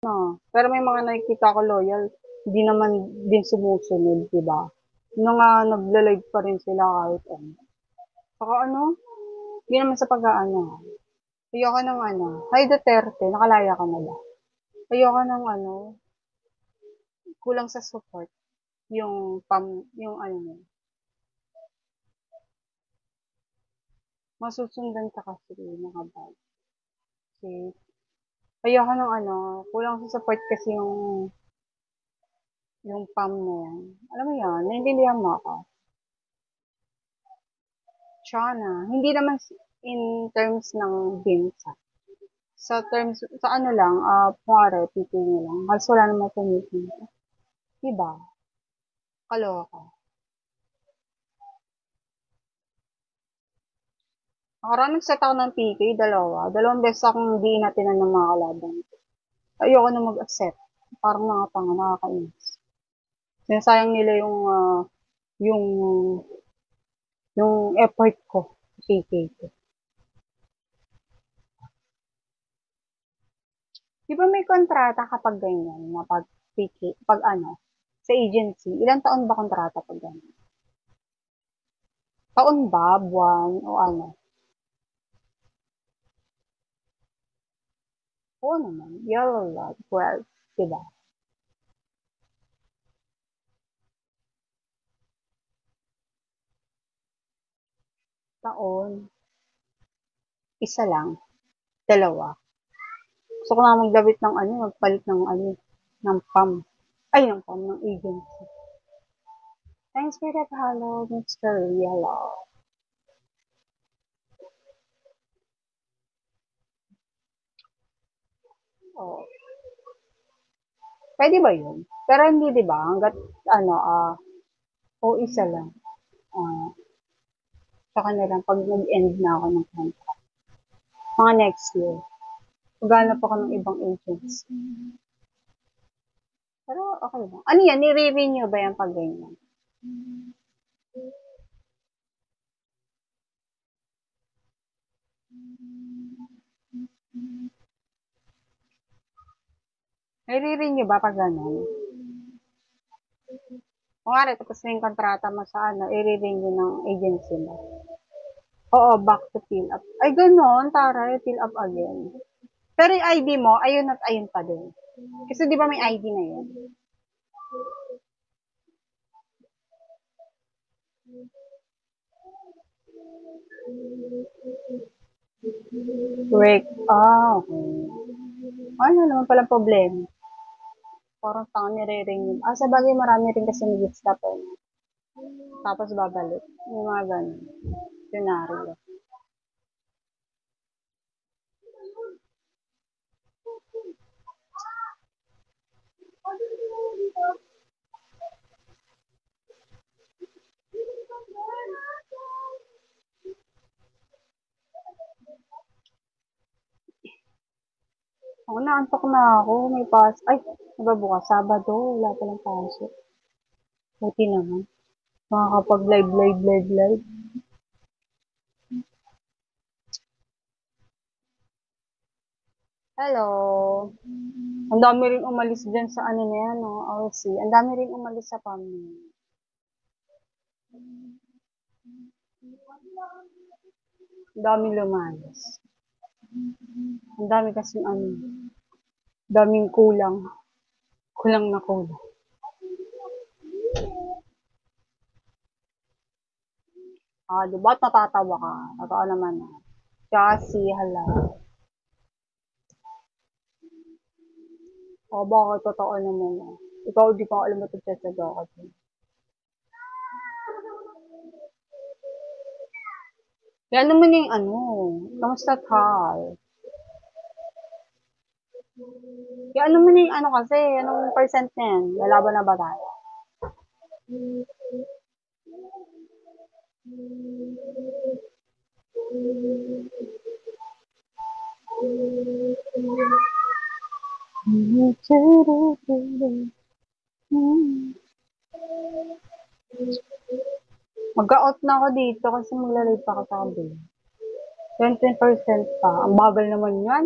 Pero may mga nakikita ko loyal, hindi naman din sumusunod, 'di ba? Yung nga nagla-live pa rin sila kahit ano. Saka ano, hindi naman sa pag-aano, ayoko ng ano, hi Duterte, nakalaya ka na ba? Ayoko ng ano, kulang sa support, yung ano mo, masusundan ka kasi mga bad. Kasi, ayoko ng ano, kulang sa support kasi yung pam na yan. Alam mo yan, naiintindihan mo ako. Sana, hindi naman in terms ng binsa. Sa terms, sa ano lang, kunwari, pipili lang. Halos wala namang pumipinto. Diba? Kaloka. Nakaraan nag-set ako ng PK, dalawa. Dalawang beses akong hindi inatinan ng mga kalaban. Ayoko na mag-accept. Parang mga tanga, nakakainis. Sinasayang nila yung, yung effort ko sa PK ko. Di ba may kontrata kapag ganyan, na pag PK, pag ano, sa agency, ilang taon ba kontrata pag ganyan? Taon ba, buwan, o ano? Oo naman, yellow lot, 12, diba? Taon, isa lang, dalawa. Gusto ko na maglabit ng ano, magpalit ng ano, ng PAM. Ay, ng PAM, ng agency. Thanks for that hello, Mr. Yellow. Oh, pwede ba yun? Pero hindi, di ba? Hanggat, ano, o isa lang. Ah, sa kanilang pag nag-end na ako ng contract. Mga next year. Maghanap ako ng ibang agents. Pero okay lang. Ano yan? Nire-renew ba yan pag ganyan? Nire-renew ba pag gano'n? Kung nga tapos na yung kontrata mo sa ano, i-renew ng agency mo. Oo, back to fill up. Ay, gano'n, taray, fill up again. Pero yung ID mo, ayun at ayun pa din. Kasi di ba may ID na yun? Work. Okay. Ano naman palang problema? Parang tanga nire-renew. Sa bagay marami rin kasi nag-stop eh. Tapos babalik. Yung mga ganun. Scenario. Ako naantok na ako. May ay, nagbabukas. Sabado. Wala palang pasok. Buti naman. Makakapag live. Hello. Ang dami rin umalis dyan sa ano na yan, no? RC. Ang dami rin umalis sa family. Ang dami lumalas. Ang dami kasi ano, daming kulang. Kulang na kulang. Di ba natatawa ka? Totoo naman. Kasi, hala. Bakit totoo naman? Ikaw, di pa alam mo ito sa ka. Kaya naman yung ano, kamusta Carl? Kaya ano man yung ano kasi, anong percent na yan? Lalaban na ba tayo? Mag-out na ako dito kasi maglalay pa ako sa kabila. 20% pa. Ang bagal naman yan.